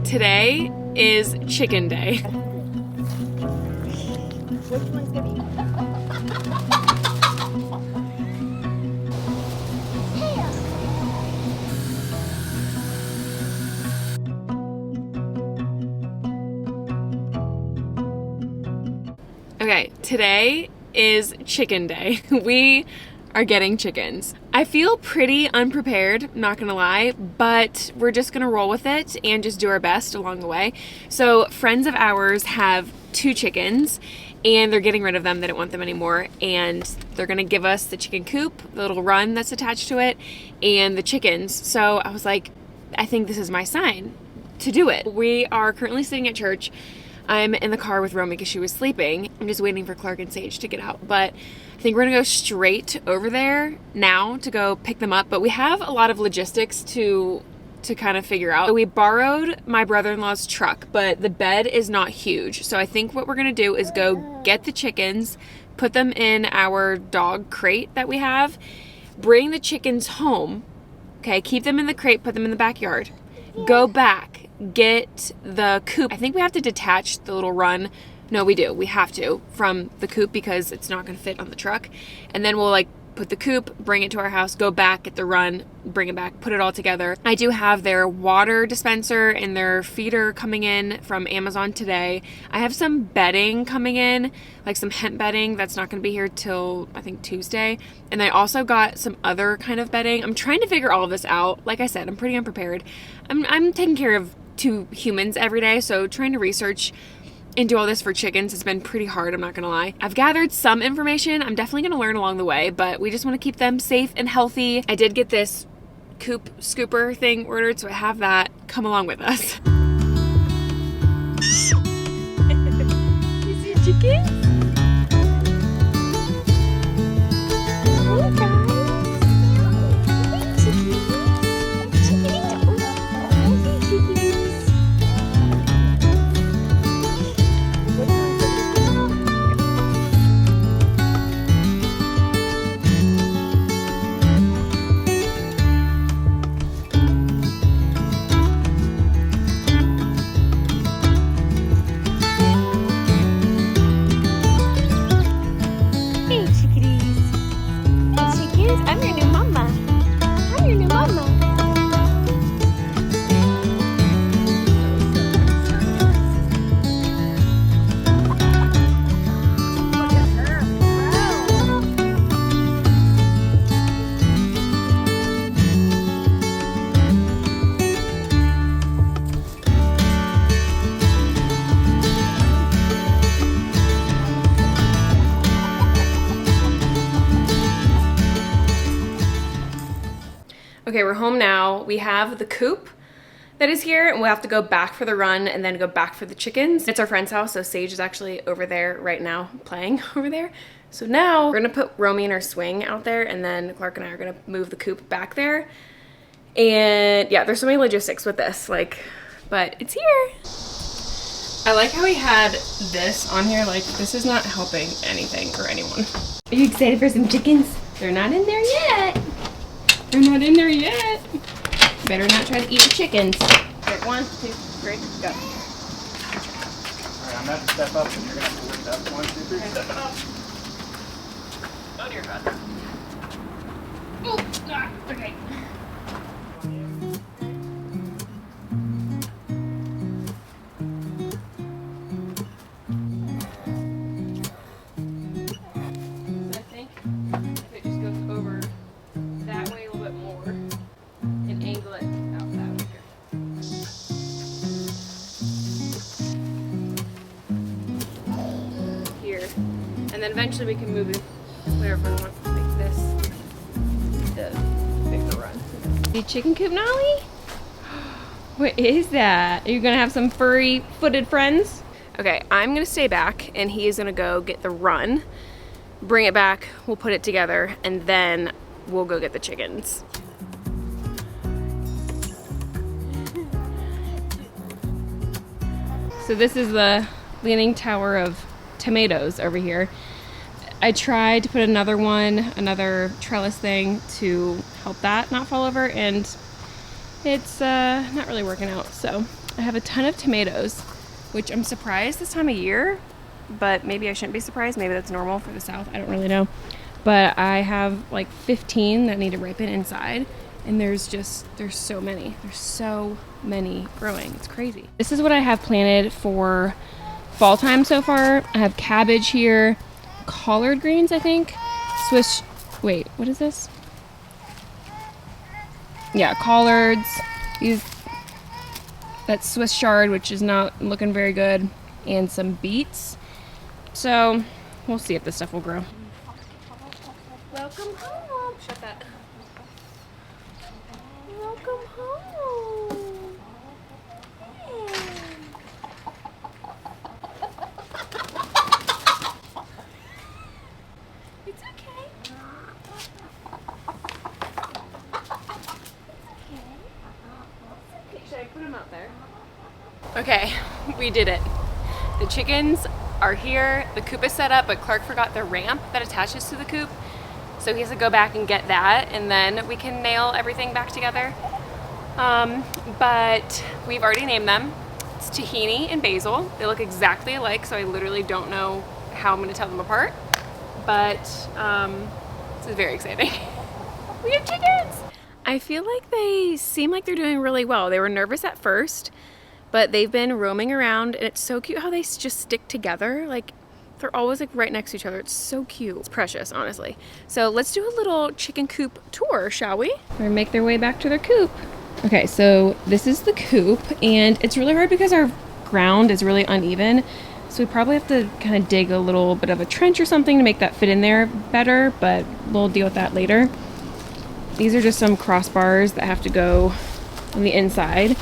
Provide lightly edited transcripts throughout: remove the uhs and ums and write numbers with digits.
today is chicken day. Which one's gonna be? Okay, today is chicken day. We are getting chickens. I feel pretty unprepared, not gonna lie, but we're just gonna roll with it and just do our best along the way. So friends of ours have 2 chickens and they're getting rid of them. They don't want them anymore. And they're gonna give us the chicken coop, the little run that's attached to it, and the chickens. So I was like, I think this is my sign to do it. We are currently sitting at church. I'm in the car with Romy because she was sleeping. I'm just waiting for Clark and Sage to get out. But I think we're gonna go straight over there now to go pick them up. But we have a lot of logistics to kind of figure out. So we borrowed my brother-in-law's truck, but the bed is not huge. So I think what we're gonna do is go get the chickens, put them in our dog crate that we have, bring the chickens home, okay, keep them in the crate, put them in the backyard, go back, get the coop. I think we have to detach the little run. No, we do. We have to from the coop because it's not going to fit on the truck. And then we'll like put the coop, bring it to our house, go back, get the run, bring it back, put it all together. I do have their water dispenser and their feeder coming in from Amazon today. I have some bedding coming in, like some hemp bedding that's not going to be here till I think Tuesday. And I also got some other kind of bedding. I'm trying to figure all of this out. Like I said, I'm pretty unprepared. I'm taking care of 2 humans every day, so trying to research and do all this for chickens has been pretty hard, I'm not gonna lie. I've gathered some information. I'm definitely gonna learn along the way, but we just wanna keep them safe and healthy. I did get this coop scooper thing ordered, so I have that. Come along with us. You see a chicken? Oh, guys. I'm your new mama. I'm your new mama. Look at her. Wow. Okay, we're home now. We have the coop that is here, and we'll have to go back for the run and then go back for the chickens. It's our friend's house, so Sage is actually over there right now playing over there. So now we're gonna put Romy in her swing out there, and then Clark and I are gonna move the coop back there. And yeah, there's so many logistics with this, like, but it's here. I like how we had this on here, like this is not helping anything or anyone. Are you excited for some chickens? They're not in there yet. They're not in there yet. Better not try to eat the chickens. Okay, 1, 2, 3, go. Alright, I'm gonna have to step up and you're gonna have to lift up. 1, 2, 3, stepping up. Oh dear God. Oh, okay. I think if it just goes over that way a little bit more and angle it out that way. Here. And then eventually we can move it wherever we want to make this the bigger run. The chicken coop, Nolly? What is that? Are you gonna have some furry footed friends? Okay, I'm gonna stay back and he is gonna go get the run, bring it back, we'll put it together, and then we'll go get the chickens. So this is the leaning tower of tomatoes over here. I tried to put another trellis thing to help that not fall over, and it's not really working out. So I have a ton of tomatoes, which I'm surprised this time of year, but maybe I shouldn't be surprised. Maybe that's normal for the South. I don't really know. But I have like 15 that need to ripen inside, and there's so many. There's so many growing. It's crazy. This is what I have planted for fall time so far. I have cabbage here, collard greens, I think. Wait, what is this? Yeah, collards. That's Swiss chard, which is not looking very good, and some beets. So we'll see if this stuff will grow. Welcome home. Shut that. Welcome home. It's okay. Should I put him out there? Okay, we did it. The chickens are here. The coop is set up, but Clark forgot the ramp that attaches to the coop. So he has to go back and get that, and then we can nail everything back together. But we've already named them. It's Tahini and Basil. They look exactly alike, so I literally don't know how I'm gonna tell them apart. But this is very exciting. We have chickens! I feel like they seem like they're doing really well. They were nervous at first, but they've been roaming around, and it's so cute how they just stick together. Like, they're always like right next to each other. It's so cute. It's precious, honestly. So let's do a little chicken coop tour, shall we? They're gonna make their way back to their coop. Okay, so this is the coop, and it's really hard because our ground is really uneven. So we probably have to kind of dig a little bit of a trench or something to make that fit in there better, but we'll deal with that later. These are just some crossbars that have to go on the inside.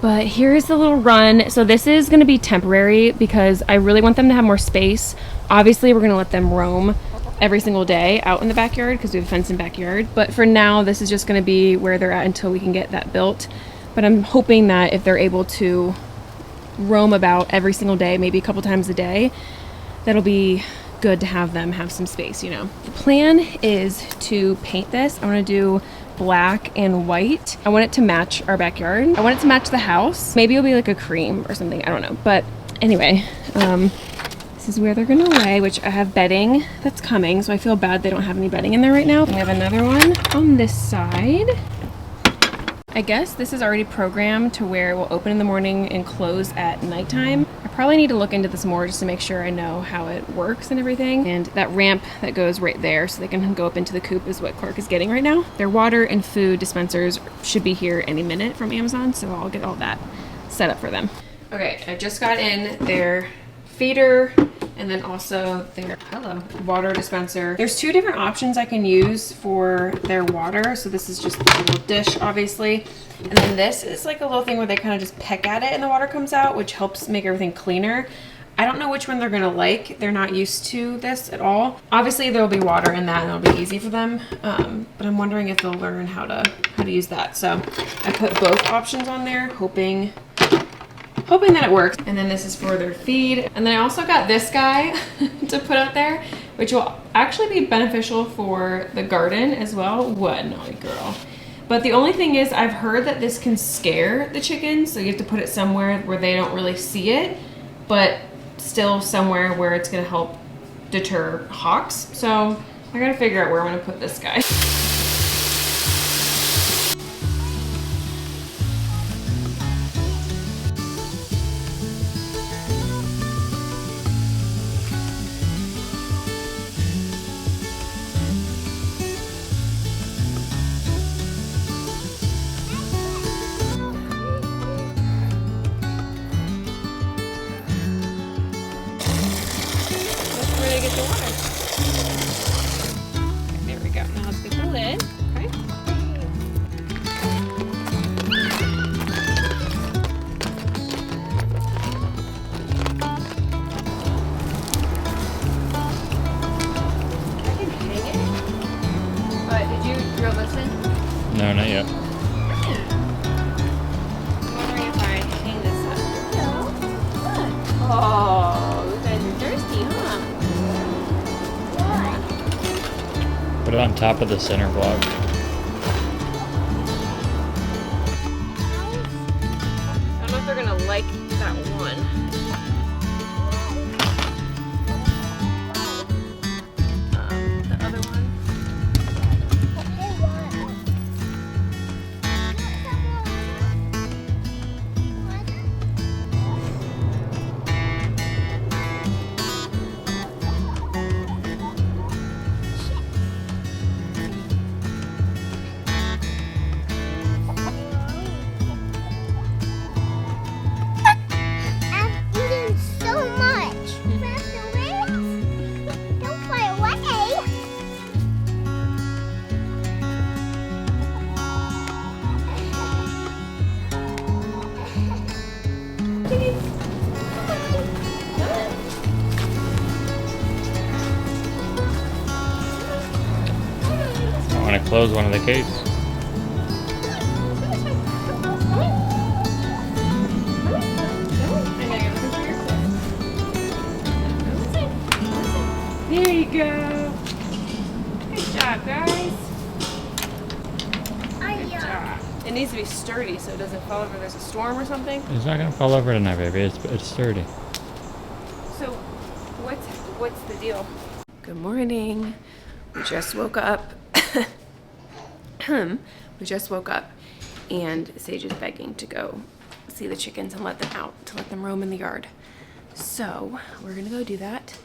But here's the little run. So this is gonna be temporary because I really want them to have more space. Obviously, we're gonna let them roam every single day out in the backyard because we have a fenced-in backyard. But for now, this is just gonna be where they're at until we can get that built. But I'm hoping that if they're able to roam about every single day, maybe a couple times a day, that'll be good to have them have some space, you know. The plan is to paint this. I wanna do black and white. I want it to match our backyard. I want it to match the house. Maybe it'll be like a cream or something, I don't know. But anyway, this is where they're gonna lay, which I have bedding that's coming, so I feel bad they don't have any bedding in there right now. We have another one on this side. I guess this is already programmed to where it will open in the morning and close at nighttime. I probably need to look into this more just to make sure I know how it works and everything. And that ramp that goes right there so they can go up into the coop is what Clark is getting right now. Their water and food dispensers should be here any minute from Amazon, so I'll get all that set up for them. Okay, I just got in their feeder and then also their water dispenser. There's two different options I can use for their water. So this is just the little dish, obviously. And then this is like a little thing where they kind of just peck at it and the water comes out, which helps make everything cleaner. I don't know which one they're gonna like. They're not used to this at all. Obviously there'll be water in that and it'll be easy for them. But I'm wondering if they'll learn how to use that. So I put both options on there, hoping that it works. And then this is for their feed. And then I also got this guy to put out there, which will actually be beneficial for the garden as well. What, naughty girl. But the only thing is I've heard that this can scare the chickens. So you have to put it somewhere where they don't really see it, but still somewhere where it's gonna help deter hawks. So I gotta figure out where I'm gonna put this guy. Get the water. Okay, there we go. Now let's get the lid. Okay. I can hang it. But did you drill this in? No, not yet. I'm wondering if I hang this up. No. Oh, you guys are thirsty, huh? Put it on top of the center block. I don't know if they're gonna that one. The other one. I want to close one of the gates. There you go. Good job, guys. Good job. It needs to be sturdy so it doesn't fall over if there's a storm or something. It's not gonna fall over tonight, baby. It's sturdy. So, what's the deal? Good morning. We just woke up. We just woke up, and Sage is begging to go see the chickens and let them out, to let them roam in the yard. So we're gonna go do that.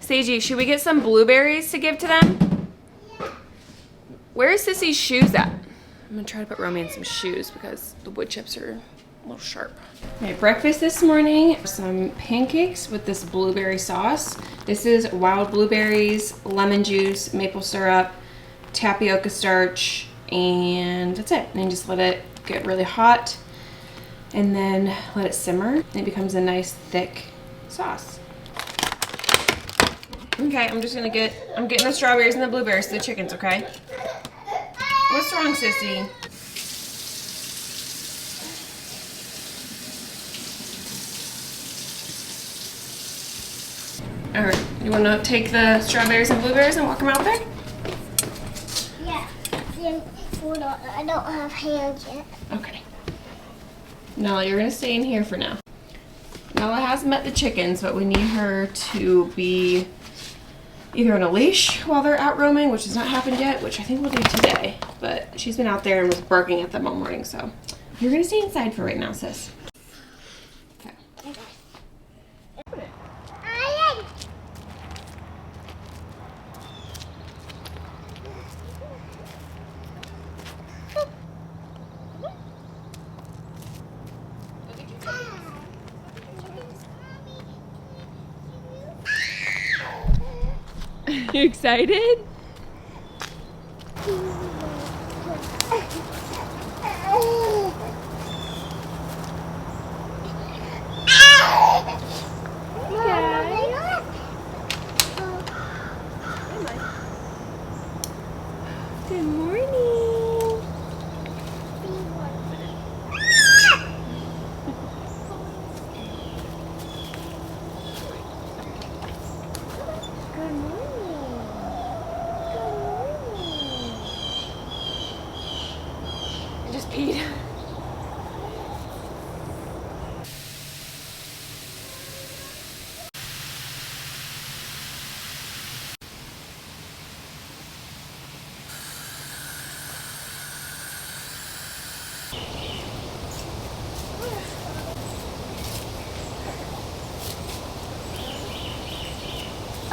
Sagey, should we get some blueberries to give to them? Where is Sissy's shoes at? I'm gonna try to put Romy in some shoes because the wood chips are a little sharp. Okay, breakfast this morning, some pancakes with this blueberry sauce. This is wild blueberries, lemon juice, maple syrup, tapioca starch, and that's it. And just let it get really hot and then let it simmer. And it becomes a nice thick sauce. Okay, I'm getting the strawberries and the blueberries to the chickens, okay? What's wrong, Sissy? All right, you wanna take the strawberries and blueberries and walk them out there? Yeah. Hold on. I don't have hands yet. Okay. Nala, you're gonna stay in here for now. Nala has met the chickens, but we need her to be either on a leash while they're out roaming, which has not happened yet, which I think we'll do today. But she's been out there and was barking at them all morning, so you're gonna stay inside for right now, sis. Okay. You excited? Good morning. I just peed.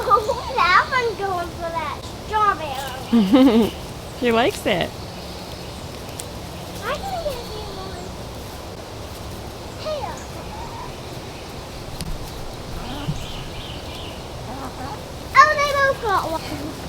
Oh, that one's going for that strawberry. She likes it. I can get you one. Here. Oh, they both got one.